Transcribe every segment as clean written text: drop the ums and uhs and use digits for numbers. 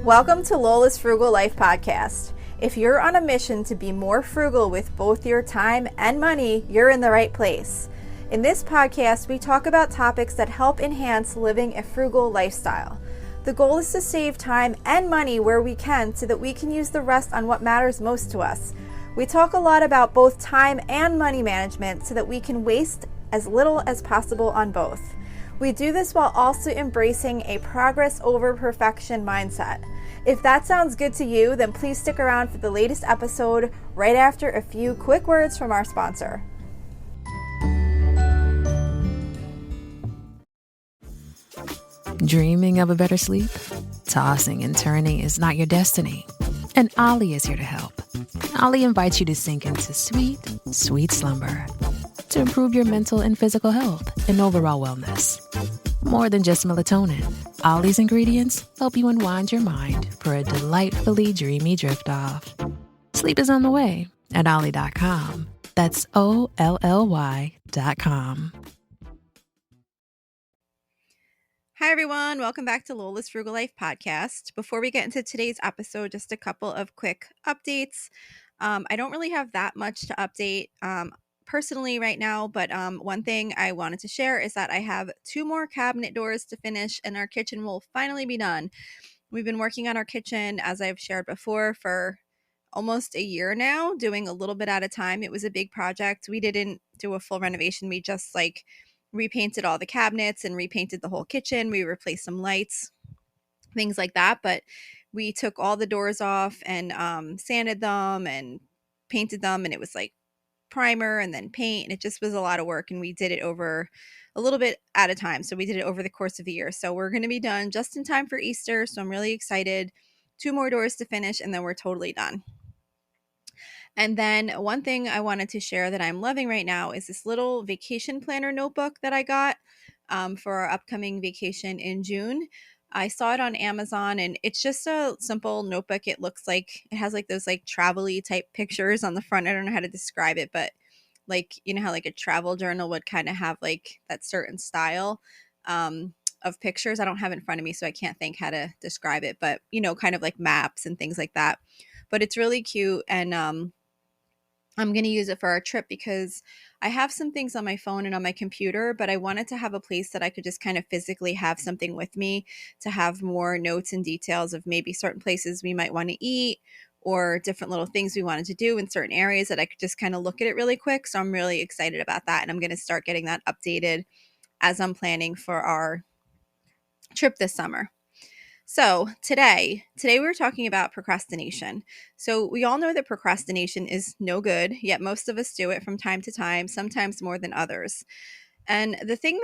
Welcome to Lola's Frugal Life Podcast. If you're on a mission to be more frugal with both your time and money, you're in the right place. In this podcast, we talk about topics that help enhance living a frugal lifestyle. The goal is to save time and money where we can so that we can use the rest on what matters most to us. We talk a lot about both time and money management so that we can waste as little as possible on both. We do this while also embracing a progress over perfection mindset. If that sounds good to you, then please stick around for the latest episode right after a few quick words from our sponsor. Dreaming of a better sleep? Tossing and turning is not your destiny. And Ollie is here to help. Ollie invites you to sink into sweet, sweet slumber to improve your mental and physical health and overall wellness. More than just melatonin, Ollie's ingredients help you unwind your mind for a delightfully dreamy drift off. Sleep is on the way at Ollie.com. That's OLLY.com. Hi, everyone. Welcome back to Lola's Frugal Life Podcast. Before we get into today's episode, just a couple of quick updates. I don't really have that much to update personally right now, but one thing I wanted to share is that I have 2 more cabinet doors to finish and our kitchen will finally be done. We've been working on our kitchen, as I've shared before, for almost a year now, doing a little bit at a time. It was a big project. We didn't do a full renovation. We just repainted all the cabinets and repainted the whole kitchen. We replaced some lights, things like that. But we took all the doors off and sanded them and painted them, and it was like primer and then paint, and it just was a lot of work, and we did it over a little bit at a time. So we did it over the course of the year. So we're going to be done just in time for Easter. So I'm really excited. 2 more doors to finish and then we're totally done. And then one thing I wanted to share that I'm loving right now is this little vacation planner notebook that I got for our upcoming vacation in June. I saw it on Amazon and it's just a simple notebook. It looks like it has like those like travel-y type pictures on the front. I don't know how to describe it, but like, you know how like a travel journal would kind of have like that certain style of pictures. I don't have it in front of me, so I can't think how to describe it, but you know, kind of like maps and things like that. But it's really cute, and I'm going to use it for our trip because I have some things on my phone and on my computer, but I wanted to have a place that I could just kind of physically have something with me to have more notes and details of maybe certain places we might want to eat or different little things we wanted to do in certain areas that I could just kind of look at it really quick. So I'm really excited about that. And I'm going to start getting that updated as I'm planning for our trip this summer. So today we're talking about procrastination. So we all know that procrastination is no good, yet most of us do it from time to time, sometimes more than others. And the thing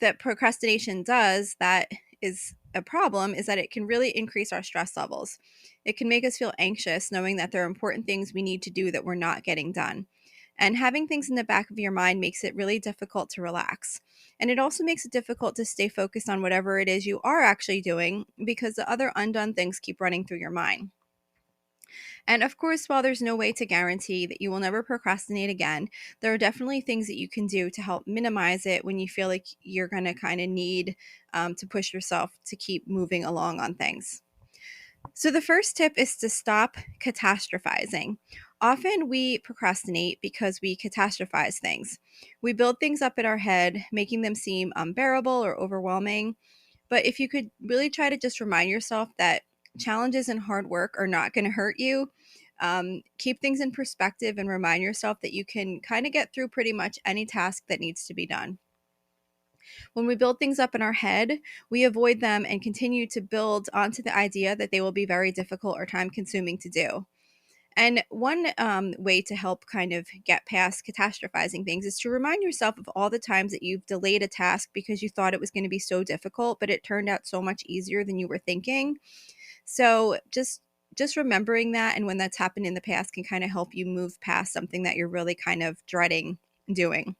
that procrastination does that is a problem is that it can really increase our stress levels. It can make us feel anxious knowing that there are important things we need to do that we're not getting done. And having things in the back of your mind makes it really difficult to relax. And it also makes it difficult to stay focused on whatever it is you are actually doing because the other undone things keep running through your mind. And of course, while there's no way to guarantee that you will never procrastinate again, there are definitely things that you can do to help minimize it when you feel like you're going to kind of need to push yourself to keep moving along on things. So the first tip is to stop catastrophizing. Often we procrastinate because we catastrophize things. We build things up in our head, making them seem unbearable or overwhelming. But if you could really try to just remind yourself that challenges and hard work are not going to hurt you, keep things in perspective and remind yourself that you can kind of get through pretty much any task that needs to be done. When we build things up in our head, we avoid them and continue to build onto the idea that they will be very difficult or time consuming to do. And one way to help kind of get past catastrophizing things is to remind yourself of all the times that you've delayed a task because you thought it was going to be so difficult, but it turned out so much easier than you were thinking. So just remembering that, and when that's happened in the past, can kind of help you move past something that you're really kind of dreading doing.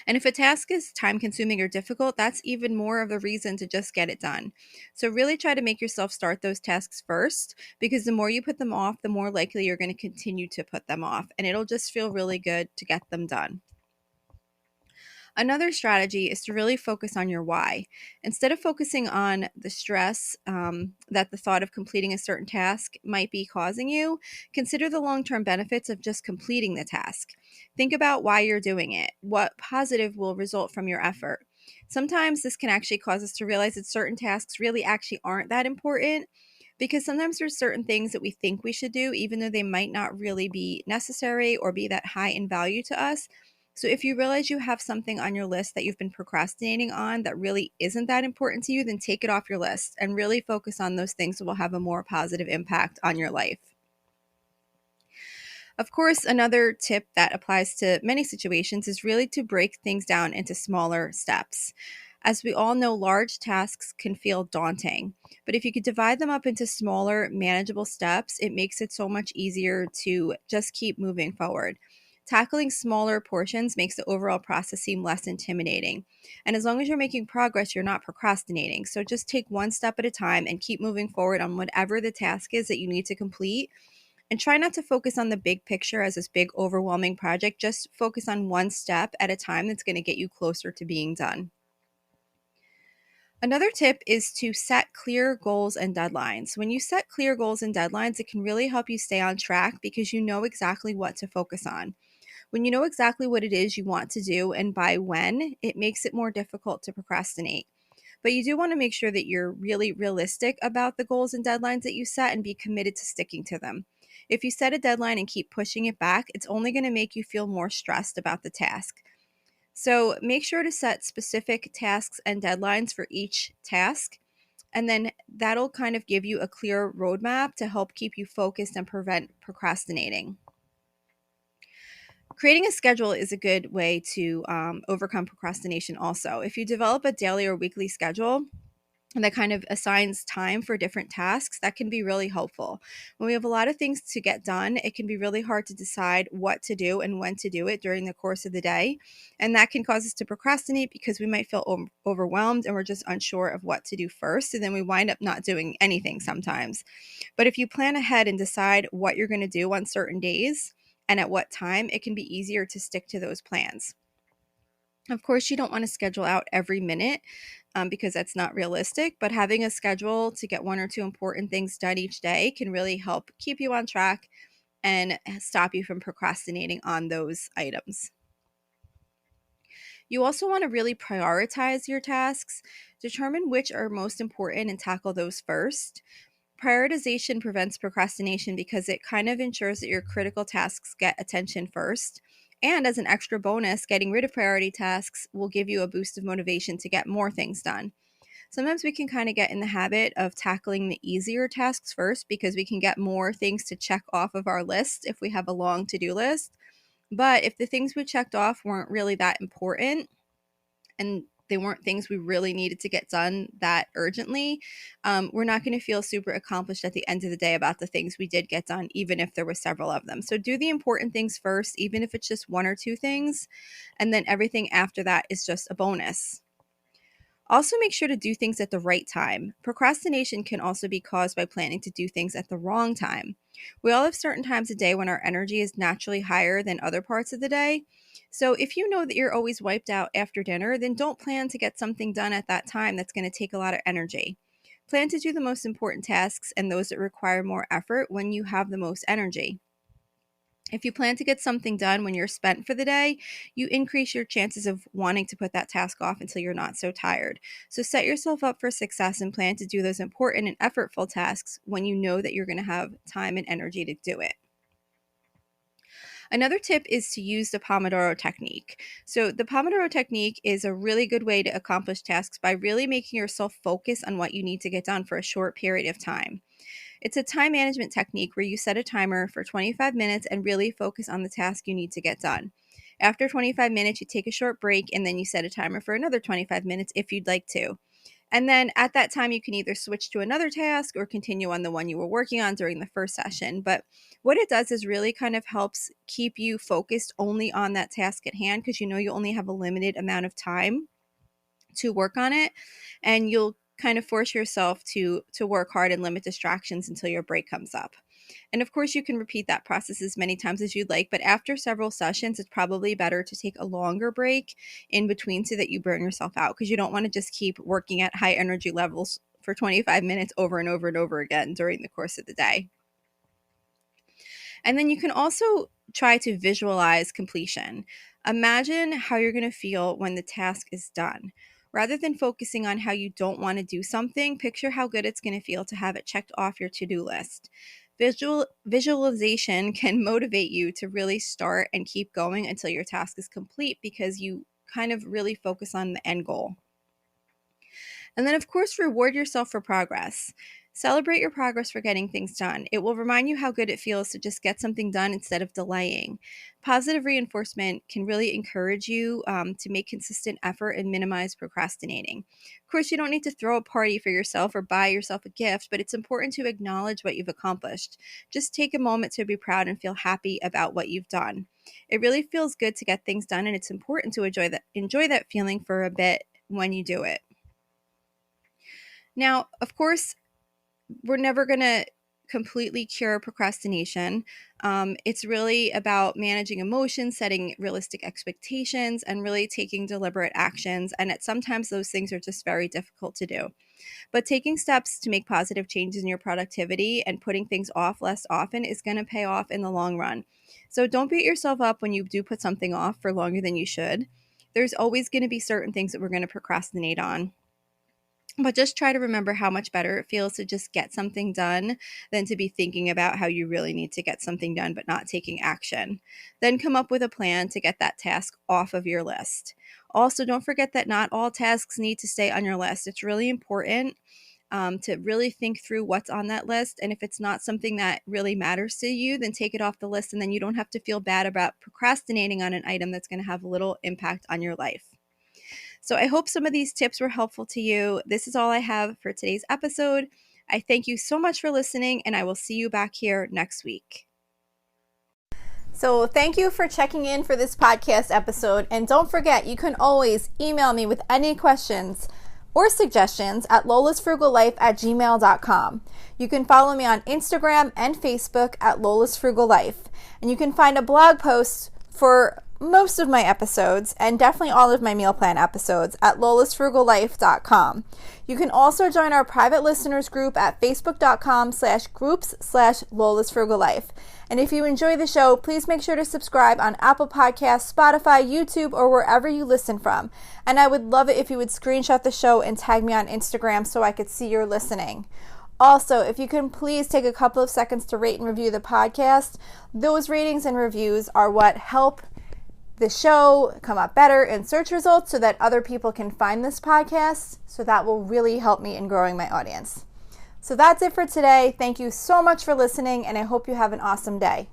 And if a task is time consuming or difficult, that's even more of a reason to just get it done. So really try to make yourself start those tasks first, because the more you put them off, the more likely you're going to continue to put them off, and it'll just feel really good to get them done. Another strategy is to really focus on your why. Instead of focusing on the stress that the thought of completing a certain task might be causing you, consider the long term benefits of just completing the task. Think about why you're doing it, what positive will result from your effort. Sometimes this can actually cause us to realize that certain tasks really actually aren't that important because sometimes there's certain things that we think we should do, even though they might not really be necessary or be that high in value to us. So if you realize you have something on your list that you've been procrastinating on that really isn't that important to you, then take it off your list and really focus on those things that will have a more positive impact on your life. Of course, another tip that applies to many situations is really to break things down into smaller steps. As we all know, large tasks can feel daunting, but if you could divide them up into smaller, manageable steps, it makes it so much easier to just keep moving forward. Tackling smaller portions makes the overall process seem less intimidating. And as long as you're making progress, you're not procrastinating. So just take one step at a time and keep moving forward on whatever the task is that you need to complete, and try not to focus on the big picture as this big, overwhelming project. Just focus on one step at a time that's going to get you closer to being done. Another tip is to set clear goals and deadlines. When you set clear goals and deadlines, it can really help you stay on track because you know exactly what to focus on. When you know exactly what it is you want to do and by when, it makes it more difficult to procrastinate. But you do want to make sure that you're really realistic about the goals and deadlines that you set and be committed to sticking to them. If you set a deadline and keep pushing it back, it's only going to make you feel more stressed about the task. So make sure to set specific tasks and deadlines for each task. And then that'll kind of give you a clear roadmap to help keep you focused and prevent procrastinating. Creating a schedule is a good way to overcome procrastination also. If you develop a daily or weekly schedule, and that kind of assigns time for different tasks, that can be really helpful. When we have a lot of things to get done, it can be really hard to decide what to do and when to do it during the course of the day. And that can cause us to procrastinate because we might feel overwhelmed and we're just unsure of what to do first. And then we wind up not doing anything sometimes. But if you plan ahead and decide what you're going to do on certain days and at what time, it can be easier to stick to those plans. Of course, you don't want to schedule out every minute because that's not realistic, but having a schedule to get one or two important things done each day can really help keep you on track and stop you from procrastinating on those items. You also want to really prioritize your tasks, determine which are most important and tackle those first. Prioritization prevents procrastination because it kind of ensures that your critical tasks get attention first. And as an extra bonus, getting rid of priority tasks will give you a boost of motivation to get more things done. Sometimes we can kind of get in the habit of tackling the easier tasks first because we can get more things to check off of our list if we have a long to do list. But if the things we checked off weren't really that important, and they weren't things we really needed to get done that urgently, we're not going to feel super accomplished at the end of the day about the things we did get done, even if there were several of them. So do the important things first, even if it's just one or two things, and then everything after that is just a bonus. Also, make sure to do things at the right time. Procrastination can also be caused by planning to do things at the wrong time. We all have certain times of day when our energy is naturally higher than other parts of the day. So, if you know that you're always wiped out after dinner, then don't plan to get something done at that time that's going to take a lot of energy. Plan to do the most important tasks and those that require more effort when you have the most energy. If you plan to get something done when you're spent for the day, you increase your chances of wanting to put that task off until you're not so tired. So set yourself up for success and plan to do those important and effortful tasks when you know that you're going to have time and energy to do it. Another tip is to use the Pomodoro technique. So, the Pomodoro technique is a really good way to accomplish tasks by really making yourself focus on what you need to get done for a short period of time. It's a time management technique where you set a timer for 25 minutes and really focus on the task you need to get done. After 25 minutes, you take a short break and then you set a timer for another 25 minutes if you'd like to. And then at that time, you can either switch to another task or continue on the one you were working on during the first session. But what it does is really kind of helps keep you focused only on that task at hand because you know you only have a limited amount of time to work on it, and you'll kind of force yourself to work hard and limit distractions until your break comes up. And of course, you can repeat that process as many times as you'd like, but after several sessions, it's probably better to take a longer break in between so that you burn yourself out, because you don't want to just keep working at high energy levels for 25 minutes over and over and over again during the course of the day. And then you can also try to visualize completion. Imagine how you're going to feel when the task is done. Rather than focusing on how you don't want to do something, picture how good it's going to feel to have it checked off your to-do list. Visualization can motivate you to really start and keep going until your task is complete, because you kind of really focus on the end goal. And then, of course, reward yourself for progress. Celebrate your progress for getting things done. It will remind you how good it feels to just get something done instead of delaying. Positive reinforcement can really encourage you to make consistent effort and minimize procrastinating. Of course, you don't need to throw a party for yourself or buy yourself a gift, but it's important to acknowledge what you've accomplished. Just take a moment to be proud and feel happy about what you've done. It really feels good to get things done, and it's important to enjoy that feeling for a bit when you do it. Now, of course, we're never going to completely cure procrastination. It's really about managing emotions, setting realistic expectations, and really taking deliberate actions. And sometimes those things are just very difficult to do. But taking steps to make positive changes in your productivity and putting things off less often is going to pay off in the long run. So don't beat yourself up when you do put something off for longer than you should. There's always going to be certain things that we're going to procrastinate on. But just try to remember how much better it feels to just get something done than to be thinking about how you really need to get something done but not taking action. Then come up with a plan to get that task off of your list. Also, don't forget that not all tasks need to stay on your list. It's really important to really think through what's on that list. And if it's not something that really matters to you, then take it off the list, and then you don't have to feel bad about procrastinating on an item that's going to have little impact on your life. So I hope some of these tips were helpful to you. This is all I have for today's episode. I thank you so much for listening, and I will see you back here next week. So thank you for checking in for this podcast episode. And don't forget, you can always email me with any questions or suggestions at lolasfrugallife@gmail.com. You can follow me on Instagram and Facebook at lolasfrugallife. And you can find a blog post for most of my episodes and definitely all of my meal plan episodes at lolasfrugallife.com. You can also join our private listeners group at facebook.com/groups/lolasfrugallife. And if you enjoy the show, please make sure to subscribe on Apple Podcasts, Spotify, YouTube, or wherever you listen from. And I would love it if you would screenshot the show and tag me on Instagram so I could see you're listening. Also, if you can please take a couple of seconds to rate and review the podcast. Those ratings and reviews are what help the show come up better in search results so that other people can find this podcast. So that will really help me in growing my audience. So that's it for today. Thank you so much for listening, and I hope you have an awesome day.